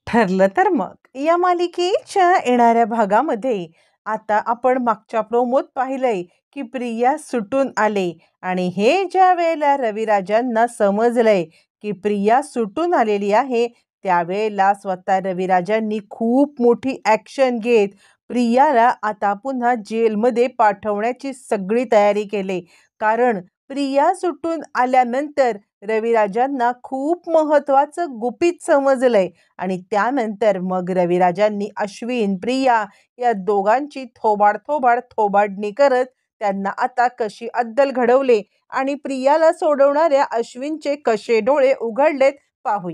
ठरलं तर मग या मालिकेच्या येणाऱ्या भागामध्ये आता आपण मागच्या प्रोमोत पाहिलंय की प्रिया सुटून आले आणि हे ज्या वेळेला रविराजांना समजलंय की प्रिया सुटून आलेली आहे त्यावेळेला स्वतः रविराजांनी खूप मोठी ॲक्शन घेत प्रियाला आता पुन्हा जेलमध्ये पाठवण्याची सगळी तयारी केली. कारण प्रिया सुटून आल्यानंतर रविराजांना खूप महत्त्वाचं गुपित समजलंय आणि त्यानंतर मग रविराजांनी अश्विन प्रिया या दोघांची थोबाडणी करत त्यांना आता कशी अद्दल घडवले आणि प्रियाला सोडवणाऱ्या अश्विनचे कसे डोळे उघडलेत पाहूया.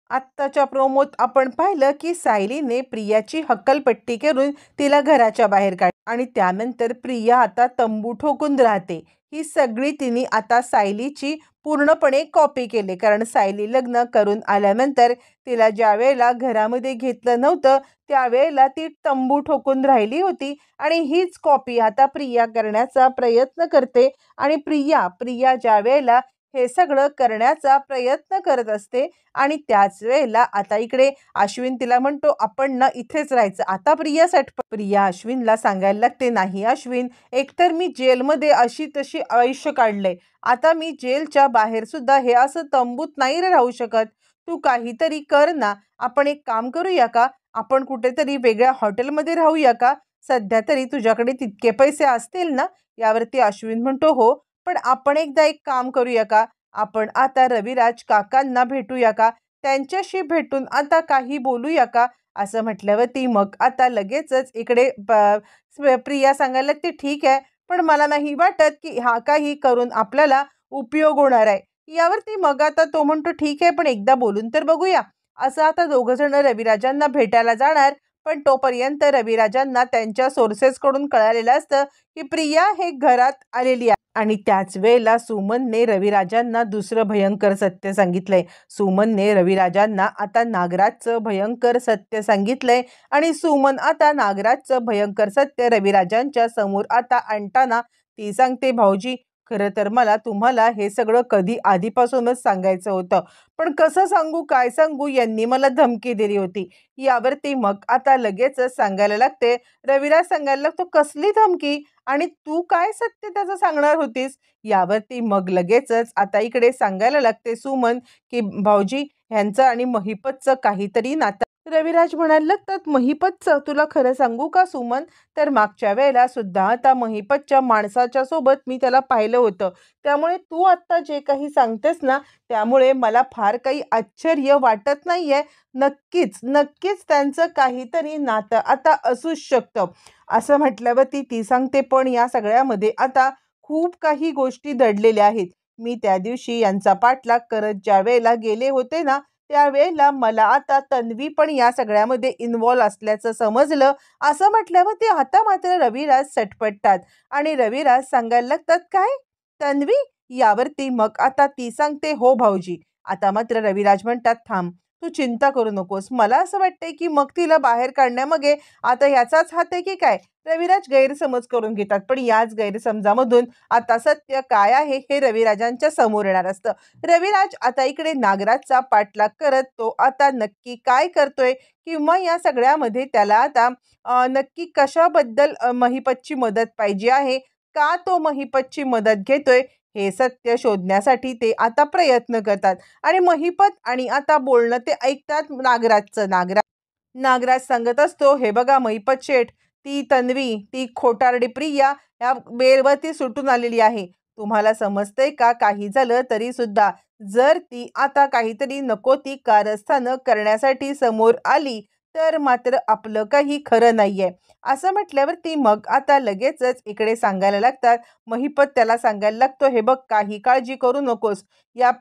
आत्ताच्या प्रोमोत आपण पाहिलं की सायलीने प्रियाची हक्कलपट्टी करून तिला घराच्या बाहेर काढ आणि त्यानंतर प्रिया आता तंबू ठोकून राहते. ही सगळी तिने आता सायलीची पूर्णपणे कॉपी केली. कारण सायली लग्न करून आल्यानंतर तिला ज्या वेळेला घरामध्ये घेतलं नव्हतं त्यावेळेला ती तंबू ठोकून राहिली होती आणि हीच कॉपी आता प्रिया करण्याचा प्रयत्न करते. आणि प्रिया ज्या वेळेला हे सगळं करण्याचा प्रयत्न करत असते आणि त्याच वेळेला आता इकडे अश्विन तिला म्हणतो आपण ना इथेच राहायचं. आता प्रिया अश्विनला सांगायला लागते, नाही अश्विन, एकतर मी जेलमध्ये अशी तशी आयुष्य काढलंय, आता मी जेलच्या बाहेर सुद्धा हे असं तंबूत नाही राहू शकत. तू काहीतरी कर ना. आपण एक काम करूया का, आपण कुठेतरी वेगळ्या हॉटेलमध्ये राहूया का? सध्या तरी तुझ्याकडे तितके पैसे असतील ना? यावरती अश्विन म्हणतो, हो, पण आपण एकदा एक काम करूया का, आपण आता रविराज काकांना भेटूया का, त्यांच्याशी भेटून आता काही बोलूया का? असं म्हटल्यावरती मग आता लगेचच इकडे प्रिया सांगायला लागते, ठीक आहे, पण मला नाही वाटत की हा काही करून आपल्याला उपयोग होणार आहे. यावरती मग आता तो म्हणतो, ठीक आहे, पण एकदा बोलून तर बघूया. असं आता दोघं जण रविराजांना भेटायला जाणार. पण तोपर्यंत रविराजांना त्यांच्या सोर्सेसकडून कळालेलं असतं की प्रिया हे घरात आलेली आहे. आणि त्याच वेळेला सुमनने रविराजांना दुसरं भयंकर सत्य सांगितलंय. सुमनने रविराजांना आता नागराजचं भयंकर सत्य सांगितलंय आणि सुमन आता नागराजचं भयंकर सत्य रविराजांच्या समोर आता आणताना ती सांगते, भाऊजी, खरं तर मला तुम्हाला हे सगळं कधी आधीपासूनच सांगायचं होतं, पण कसं सांगू, काय सांगू, यांनी मला धमकी दिली होती. यावरती मग आता लगेचच सांगायला लागते, रविराज सांगायला लागतो, कसली धमकी आणि तू काय सत्य त्याचं सांगणार होतीस? यावरती मग लगेचच आता इकडे सांगायला लागते सुमन की भाऊजी, ह्यांचं आणि महिपतचं काहीतरी नातं. रविराज म्हणायला लागतात, महिपतचं? तुला खरं सांगू का सुमन, तर मागच्या वेळेला सुद्धा आता महिपतच्या माणसाच्या सोबत मी त्याला पाहिलं होतं. त्यामुळे तू आत्ता जे काही सांगतेस ना, त्यामुळे मला फार काही आश्चर्य वाटत नाहीये. नक्कीच त्यांचं काहीतरी नातं आता असूच शकतं. असं म्हटल्यावरती ती सांगते, पण या सगळ्यामध्ये आता खूप काही गोष्टी दडलेल्या आहेत. मी त्या दिवशी यांचा पाठलाग करत ज्या वेळेला गेले होते ना, त्यावेळेला मला आता तन्वी पण या सगळ्यामध्ये इन्व्हॉल्व असल्याचं समजलं. असं म्हटल्यावरती आता मात्र रविराज सटपटतात आणि रविराज सांगायला लागतात, काय, तन्वी? यावरती मग आता ती सांगते, हो भाऊजी. आता मात्र रविराज म्हणतात, थांब, तू चिंता करू नकोस. मला असं वाटतंय की मग तिला बाहेर काढण्यामागे आता ह्याचाच हात आहे की काय? रविराज गैरसमज करून घेतात, पण याच गैरसमजामधून आता सत्य काय आहे हे रविराजांच्या समोर येणार असतं. रविराज आता इकडे नागराजचा पाठलाग करत तो आता नक्की काय करतोय किंवा या सगळ्यामध्ये त्याला आता नक्की कशाबद्दल महिपतची मदत पाहिजे आहे, का तो महिपतची मदत घेतोय, हे सत्य शोधण्यासाठी ते आता प्रयत्न करतात. आणि महिपत आणि आता बोलणं ते ऐकतात नागराजचं. नागराज सांगत असतो, हे बघा महिपत शेठ, ती तन्वी, ती खोटारडी प्रिया या बेलवरती सुटून आलेली आहे. तुम्हाला समजतंय का, काही झालं तरी सुद्धा जर ती आता काहीतरी नको ती कारस्थानं करण्यासाठी समोर आली तर मात्र आपलं काही खरं नाहीये. असं म्हटल्यावरती मग आता लगेचच इकडे सांगायला लागतात, महिपत त्याला सांगायला लागतो, हे बघ, काही काळजी करू नकोस. या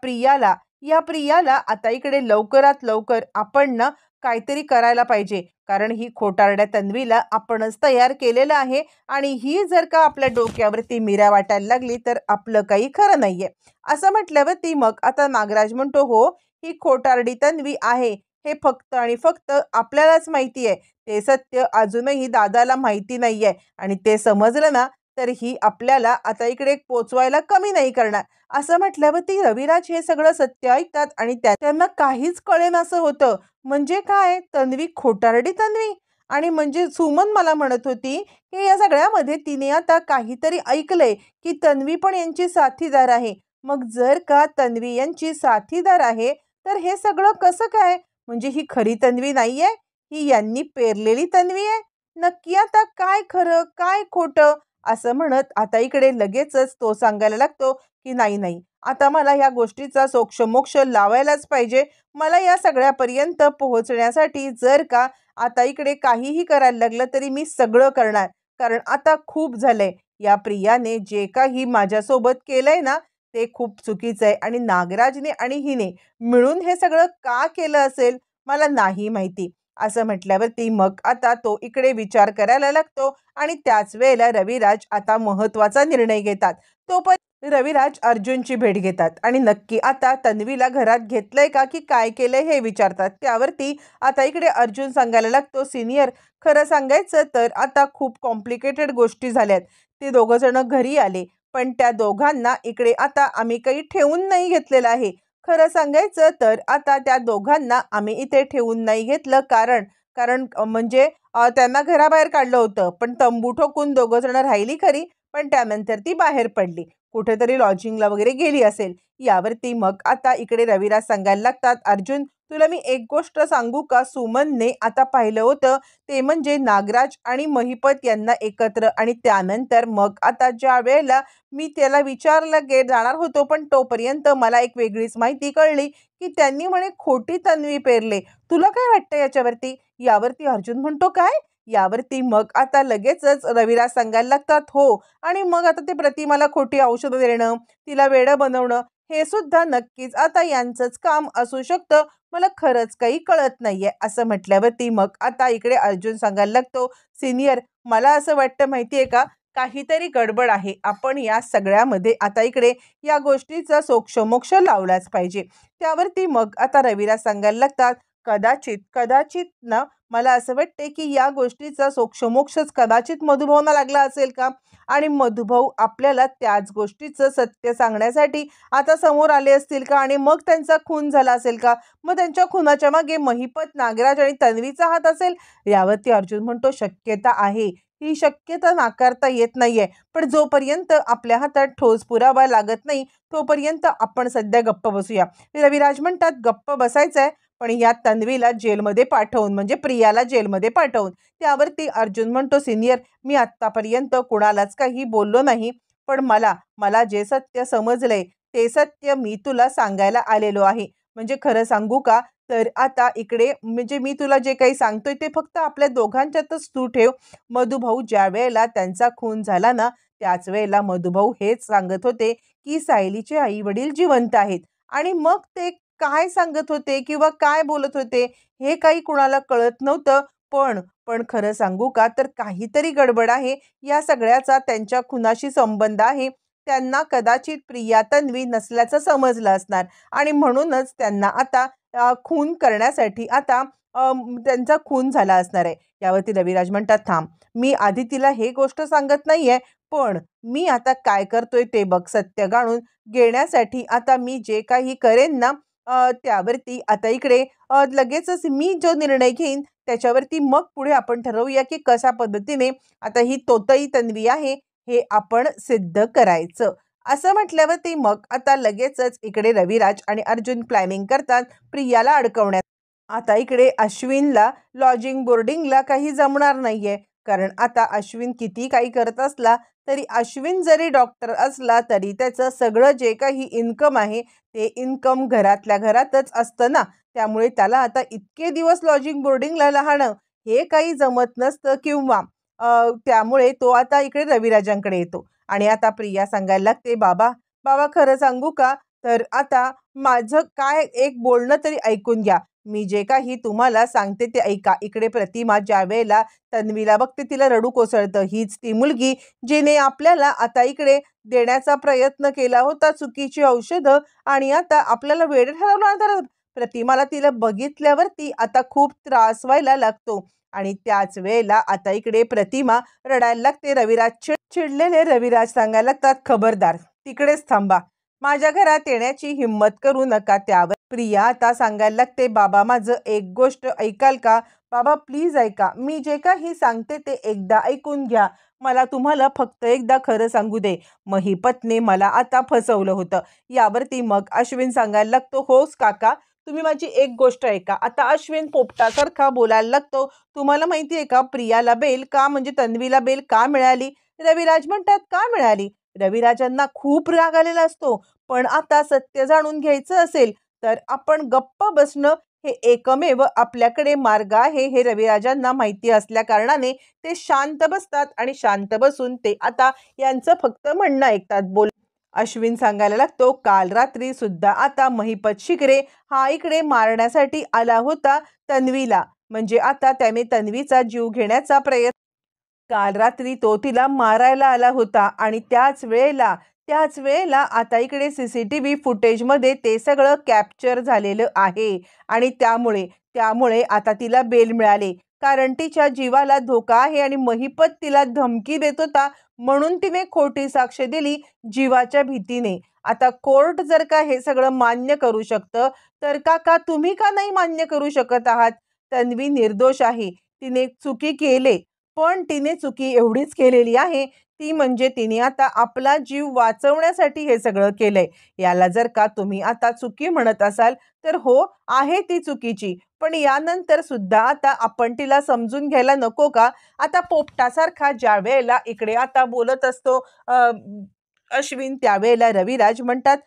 प्रियाला आता इकडे लवकरात लवकर आपण ना काहीतरी करायला पाहिजे. कारण ही खोटारड्या तन्वीला आपणच तयार केलेलं आहे आणि ही जर का आपल्या डोक्यावरती मिऱ्या वाटायला लागली तर आपलं काही खरं नाहीये. असं म्हटल्यावरती मग आता नागराज म्हणतो, हो, ही खोटारडी तन्वी आहे हे फक्त आणि फक्त आपल्यालाच माहिती आहे. ते सत्य अजूनही दादाला माहिती नाहीये आणि ते समजलं ना तर ही आपल्याला आता इकडे पोचवायला कमी नाही करणार. असं म्हटल्यावरती रविराज हे सगळं सत्य ऐकतात आणि त्यांना काहीच कळेनासं होतं. म्हणजे काय, तन्वी खोटारडी तन्वी. आणि म्हणजे सुमन मला म्हणत होती की या सगळ्यामध्ये तिने आता काहीतरी ऐकलंय की तन्वी पण यांची साथीदार आहे. मग जर का तन्वी यांची साथीदार आहे तर हे सगळं कसं काय? म्हणजे ही खरी तन्वी नाहीये, ही यांनी पेरलेली तन्वी आहे. नक्की आता काय खरं काय खोटं असं म्हणत आता इकडे लगेचच तो सांगायला लागतो की नाही नाही, आता मला या गोष्टीचा सोक्षमोक्ष लावायलाच पाहिजे. मला या सगळ्यापर्यंत पोहोचण्यासाठी जर का आता इकडे काहीही करायला लागलं तरी मी सगळं करणार. कारण आता खूप झालंय. या प्रियाने जे काही माझ्यासोबत केलंय ना ते खूप चुकीचं आहे आणि नागराजने आणि हिने मिळून हे सगळं का केलं असेल मला नाही माहिती. असं म्हटल्यावरती मग आता तो इकडे विचार करायला लागतो आणि त्याच वेळेला रविराज आता महत्त्वाचा निर्णय घेतात. तो पण रविराज अर्जुनची भेट घेतात आणि नक्की आता तन्वीला घरात घेतलंय का की काय केलंय हे विचारतात. त्यावरती आता इकडे अर्जुन सांगायला लागतो, सिनियर खरं सांगायचं तर आता खूप कॉम्प्लिकेटेड गोष्टी झाल्यात. ते दोघं जण घरी आले पण त्या दोघांना इकडे आता आम्ही काही ठेवून नाही घेतलेलं आहे. खरं सांगायचं तर आता त्या दोघांना आम्ही इथे ठेवून नाही घेतलं कारण कारण म्हणजे त्यांना घराबाहेर काढलं होतं. पण तंबू ठोकून दोघं जण राहिली खरी, पण त्यानंतर ती बाहेर पडली. कुठेतरी लॉजिंगला वगैरे गेली असेल. यावरती मग आता इकडे रविराज सांगायला लागतात, अर्जुन तुला मी एक गोष्ट सांगू का, सुमनने आता पाहिलं होतं ते म्हणजे नागराज आणि महिपत यांना एकत्र आणि त्यानंतर मग आता ज्या वेळेला मी त्याला विचारलं जाणार होतो पण तोपर्यंत मला एक वेगळीच माहिती कळली की त्यांनी म्हणे खोटी तन्वी पेरले. तुला काय वाटतं याच्यावरती? यावरती अर्जुन म्हणतो काय? यावरती मग आता लगेचच रविराज सांगायला लागतात, हो आणि मग आता ते प्रतिमाला खोटी औषधं देणं, तिला वेडं बनवणं हे सुद्धा नक्कीच आता यांचंच काम असू शकतं. मला खरंच काही कळत नाहीये. असं म्हटल्यावरती मग आता इकडे अर्जुन सांगायला लागतो, सिनियर मला असं वाटतं माहितीये का, काहीतरी गडबड आहे. आपण या सगळ्यामध्ये आता इकडे या गोष्टीचा सोक्षमोक्ष लावलाच पाहिजे. त्यावरती मग आता रविराज सांगायला लागतात, कदाचित कदाचित ना मला असं वाटते की या गोष्टीचा सोक्षमोक्षच कदाचित मधुभाऊंना लागला असेल का आणि मधुभाऊ आपल्याला त्याच गोष्टीचं सत्य सांगण्यासाठी आता समोर आले असतील का आणि मग त्यांचा खून झाला असेल का? मग त्यांच्या खुनाच्या मागे महिपत, नागराज आणि तन्वीचा हात असेल? यावरती अर्जुन म्हणतो, शक्यता आहे. ही शक्यता नाकारता येत नाहीये. पण जोपर्यंत आपल्या हातात ठोस पुरावा लागत नाही तोपर्यंत आपण सध्या गप्प बसूया. रविराज म्हणतात, गप्प बसायचंय पण या तन्वीला जेलमध्ये पाठवून म्हणजे प्रियाला जेलमध्ये पाठवून. त्यावरती अर्जुन म्हणतो, सिनियर मी आत्तापर्यंत कुणालाच काही बोललो नाही. पण मला मला जे सत्य समजलंय ते सत्य मी तुला सांगायला आलेलो आहे. म्हणजे खरं सांगू का, तर आता इकडे म्हणजे मी तुला जे काही सांगतोय ते फक्त आपल्या दोघांच्यातच तू ठेव. मधुभाऊ ज्या वेळेला त्यांचा खून झाला ना त्याच वेळेला मधुभाऊ हेच सांगत होते की सायलीचे आई वडील जिवंत आहेत. आणि मग ते काय सांगत होते किंवा काय बोलत होते हे काही कुणाला कळत नव्हतं. पण पण खरं सांगू का, तर काहीतरी गडबड आहे. या सगळ्याचा त्यांच्या खुनाशी संबंध आहे. त्यांना कदाचित प्रिया तन्वी नसल्याचं समजलं असणार आणि म्हणूनच त्यांना आता खून करण्यासाठी आता त्यांचा खून झाला असणार आहे. यावरती रविराज म्हणतात, थांब मी आधी तिला हे गोष्ट सांगत नाहीये, पण मी आता काय करतोय ते बघ. सत्य जाणून घेण्यासाठी आता मी जे काही करेन ना त्यावरती आता इकडे लगेचच मी जो निर्णय घेईन त्याच्यावरती मग पुढे आपण ठरवूया की कशा पद्धतीने आता ही तोतई तन्वी आहे हे आपण सिद्ध करायचं. असं म्हटल्यावरती मग आता लगेचच इकडे रविराज आणि अर्जुन प्लॅनिंग करतात प्रियाला अडकवण्यात. आता इकडे अश्विनला लॉजिंग बोर्डिंगला काही जमणार नाहीये. कारण आता अश्विन किती काही करत असला तरी अश्विन जरी डॉक्टर असला तरी त्याचं सगळं जे काही इन्कम आहे ते इन्कम घरातल्या घरातच असतं ना. त्यामुळे त्याला आता इतके दिवस लॉजिंग बोर्डिंगला राहणं हे काही जमत नसतं किंवा त्यामुळे तो आता इकडे रविराजांकडे येतो आणि आता प्रिया सांगायला लागते, बाबा बाबा खरं सांगू का, तर आता माझं काय एक बोलणं तरी ऐकून घ्या. मी जे काही तुम्हाला सांगते ते ऐका. इकडे प्रतिमा ज्या वेळेला तन्वीला बघते तिला रडू कोसळतं. हीच ती मुलगी जिने आपल्याला आता इकडे देण्याचा प्रयत्न केला होता चुकीची औषधं आणि आता आपल्याला वेडे ठरवणार. प्रतिमाला तिला बघितल्यावरती आता खूप त्रास व्हायला लागतो आणि त्याच वेळेला आता इकडे प्रतिमा रडायला लागते. रविराज चिडलेले रविराज सांगायला लागतात, खबरदार तिकडेच थांबा, माझ्या घरात येण्याची हिंमत करू नका. त्यावर प्रिया आता सांगायला लागते, बाबा माझं एक गोष्ट ऐकाल का? बाबा प्लीज ऐका, मी जे काही सांगते ते एकदा ऐकून घ्या. मला तुम्हाला फक्त एकदा खरं सांगू दे, महिपतने मला आता फसवलं होतं. यावरती मग अश्विन सांगायला लागतो, होस काका, तुम्ही माझी एक गोष्ट ऐका. आता अश्विन पोपटासारखा बोलायला लागतो, तुम्हाला माहिती आहे का प्रियाला बेल का, म्हणजे तन्वीला बेल का मिळाली? रविराज म्हणतात, का मिळाली? रविराजांना खूप राग आलेला असतो, पण आता सत्य जाणून घ्यायचं असेल तर आपण गप्प बसणं हे एकमेव आपल्याकडे मार्ग आहे हे रविराजांना माहिती असल्या कारणाने ते शांत बसतात आणि शांत बसून ते आता यांचं फक्त म्हणणं ऐकतात. अश्विन सांगायला लागतो, काल रात्री सुद्धा आता महिपत शिकरे हा इकडे मारण्यासाठी आला होता तन्वीला, म्हणजे आता त्याने तन्वीचा जीव घेण्याचा प्रयत्न, काल रात्री तो तिला मारायला आला होता आणि त्याच वेळेला आता इकडे CCTV फुटेजमध्ये ते सगळं कॅप्चर झालेलं आहे आणि त्यामुळे आता तिला बेल मिळाले, कारण तिच्या जीवाला धोका आहे आणि महिपत तिला धमकी देत होता म्हणून तिने खोटी साक्ष दिली जीवाच्या भीतीने. आता कोर्ट जर का हे सगळं मान्य करू शकतं तर काका तुम्ही का नाही मान्य करू शकत आहात? तन्वी निर्दोष आहे, तिने चुकी केले, पण तिने चुकी एवढीच केलेली आहे ती म्हणजे तिने आता आपला जीव वाचवण्यासाठी हे सगळं केलंय. याला जर का तुम्ही आता चुकी म्हणत असाल तर हो आहे ती चुकीची, पण यानंतर सुद्धा आता आपण तिला समजून घ्यायला नको का? आता पोपटासारखा ज्या वेळेला इकडे आता बोलत असतो अश्विन, त्यावेळेला रविराज म्हणतात,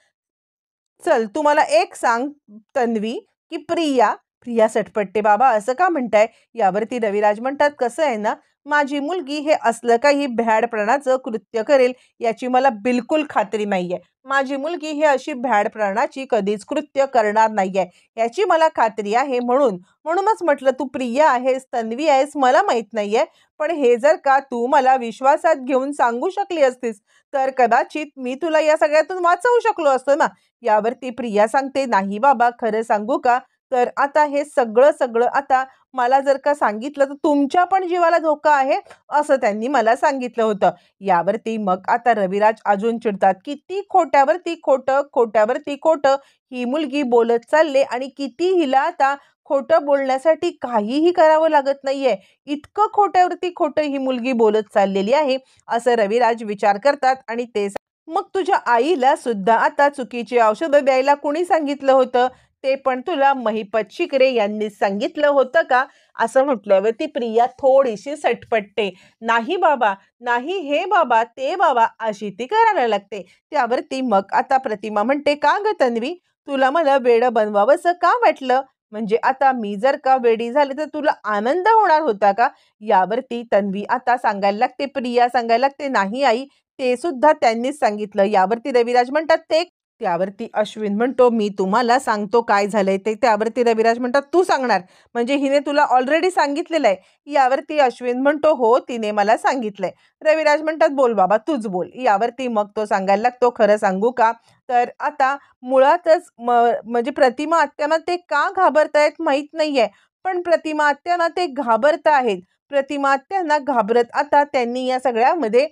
चल तू मला एक सांग तन्वी की प्रिया? प्रिया सटपटते, बाबा असं का म्हणताय? यावरती रविराज म्हणतात, कसं आहे ना, माझी मुलगी हे असलं काही भ्याडपणाचं कृत्य करेल याची मला बिलकुल खात्री नाहीये. माझी मुलगी हे अशी भ्याडपणाची कधीच कृत्य करणार नाहीये याची मला खात्री आहे. म्हणूनच म्हटलं, तू प्रिया आहेस, तन्वी आहेस, मला माहित नाहीये, पण हे जर का तू मला विश्वासात घेऊन सांगू शकली असतीस तर कदाचित मी तुला या सगळ्यातून वाचवू शकलो असतो ना. यावरती प्रिया सांगते, नाही बाबा, खरं सांगू का, तर आता हे सगळं आता मला जर का सांगितलं तर तुमच्या पण जीवाला धोका आहे असं त्यांनी मला सांगितलं होतं. यावरती मग आता रविराज अजून चिडतात, किती खोट्यावरती खोटं ही मुलगी बोलत चालले आणि किती हिला आता खोटं बोलण्यासाठी काहीही करावं लागत नाहीये, इतकं खोट्यावरती खोटं ही मुलगी बोलत चाललेली आहे असं रविराज विचार करतात. आणि ते मग तुझ्या आईला सुद्धा आता चुकीची औषधं द्यायला कुणी सांगितलं होतं? ते पण तुला महिपत शिकरे यांनीच सांगितलं होतं का? असं म्हटल्यावरती प्रिया थोडीशी सटपटते. नाही बाबा, नाही, हे बाबा, ते बाबा, अशी ती करायला लागते. त्यावरती मग आता प्रतिमा म्हणते, का ग तन्वी, तुला मला वेडं बनवावंसं का वाटलं? म्हणजे आता मी जर का वेडी झाले तर तुला आनंद होणार होता का? यावरती तन्वी आता सांगायला लागते, प्रिया सांगायला लागते, नाही आई, ते सुद्धा त्यांनीच सांगितलं. यावरती रविराज म्हणतात, ते? त्यावरती अश्विन म्हणतो, मी तुम्हाला सांगतो काय झालंय ते. त्यावरती रविराज म्हणतात, तू सांगणार? म्हणजे हिने तुला ऑलरेडी सांगितलेलं आहे? यावरती अश्विन म्हणतो, हो, तिने मला सांगितलंय. रविराज म्हणतात, बोल बाबा, तूच बोल. यावरती मग तो सांगायला लागतो, खरं सांगू का, तर आता मुळातच म्हणजे प्रतिमा आत्यांना ते का घाबरतायत माहित नाहीये, पण प्रतिमा आत्यांना ते घाबरत आहेत. प्रतिमा आत्यांना घाबरत आता त्यांनी या सगळ्यामध्ये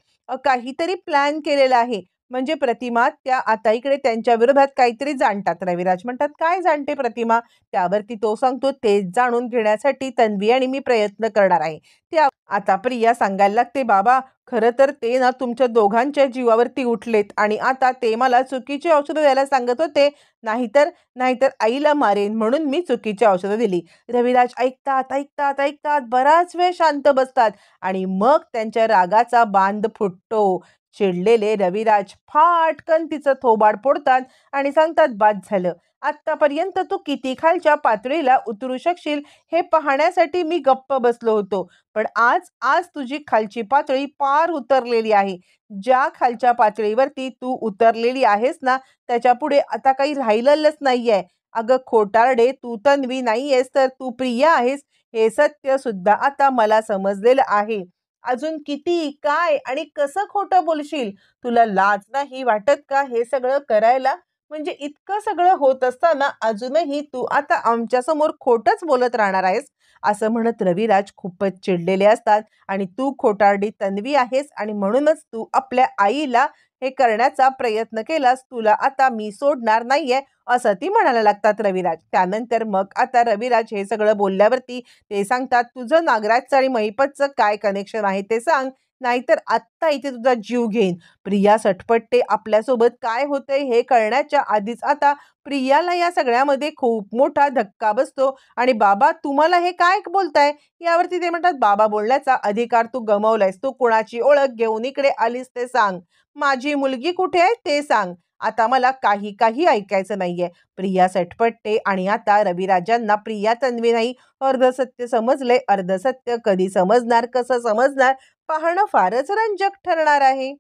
काहीतरी प्लॅन केलेला आहे. म्हणजे प्रतिमा त्या आता इकडे त्यांच्या विरोधात काहीतरी जाणतात. रविराज म्हणतात, काय जाणते प्रतिमा? त्यावरती तो सांगतो, तेच जाणून घेण्यासाठी तन्वी आणि मी प्रयत्न करणार आहे. त्या आता प्रिया सांगायला लागते, बाबा, खरं तर ते ना तुमच्या दोघांच्या जीवावरती उठलेत आणि आता ते मला चुकीची औषधं द्यायला सांगत होते, नाहीतर आईला मारेन म्हणून मी चुकीची औषधं दिली. रविराज ऐकतात, बराच वेळ शांत बसतात आणि मग त्यांच्या रागाचा बांध फुटतो. चिडलेले रविराज फाटकन तिचं थोबाड फोडतात आणि सांगतात, बाद झालं. आत्तापर्यंत तू किती खालच्या पातळीला उतरू शकशील हे पाहण्यासाठी मी गप्प बसलो होतो, पण आज तुझी खालची पातळी पार उतरलेली आहे. ज्या खालच्या पातळीवरती तू उतरलेली आहेस ना, त्याच्या पुढे आता काही राहिलेलंच नाहीये. अगं खोटारडे, तू तन्वी नाहीयेस तर तू प्रिया आहेस, हे सत्य सुद्धा आता मला समजलेलं आहे. अजून किती, काय आणि कसं खोटं बोलशील? तुला लाज नाही वाटत का हे सगळं करायला? म्हणजे इतकं सगळं होत असताना अजूनही तू आता आमच्यासमोर खोटंच बोलत राहणार आहेस, असं म्हणत रविराज खूपच चिडलेले असतात आणि तू खोटारडी तन्वी आहेस आणि म्हणूनच तू आपल्या आईला हे करण्याचा प्रयत्न केलास. तुला आता मी सोडणार नाहीये, असं ती म्हणायला लागतात रविराज. त्यानंतर मग आता रविराज हे सगळं बोलल्यावरती ते सांगतात, "तुझं नागराजचं आणि महिपतचं काय कनेक्शन आहे ते सांग, नाहीतर आत्ता इथे तुझा जीव घेईन." प्रिया सटपटते. आपल्यासोबत काय होतंय हे कळण्याच्या आधीच आता प्रियाला या सगळ्यामध्ये खूप मोठा धक्का बसतो आणि "बाबा तुम्हाला हे काय बोलताय?" यावरती ते म्हणतात, "बाबा बोलण्याचा अधिकार तू गमावलायस. तू कुणाची ओळख घेऊन इकडे आलीस ते सांग. माझी मुलगी कुठे आहे ते सांग. आता मला काही ऐकायचं नाहीये." प्रिया सटपटते आणि आता रविराजांना प्रिया तन्वी नाही, अर्ध सत्य समजले. अर्ध सत्य कधी समजणार, कसं समजणार पाहणं फारच रंजक ठरणार आहे.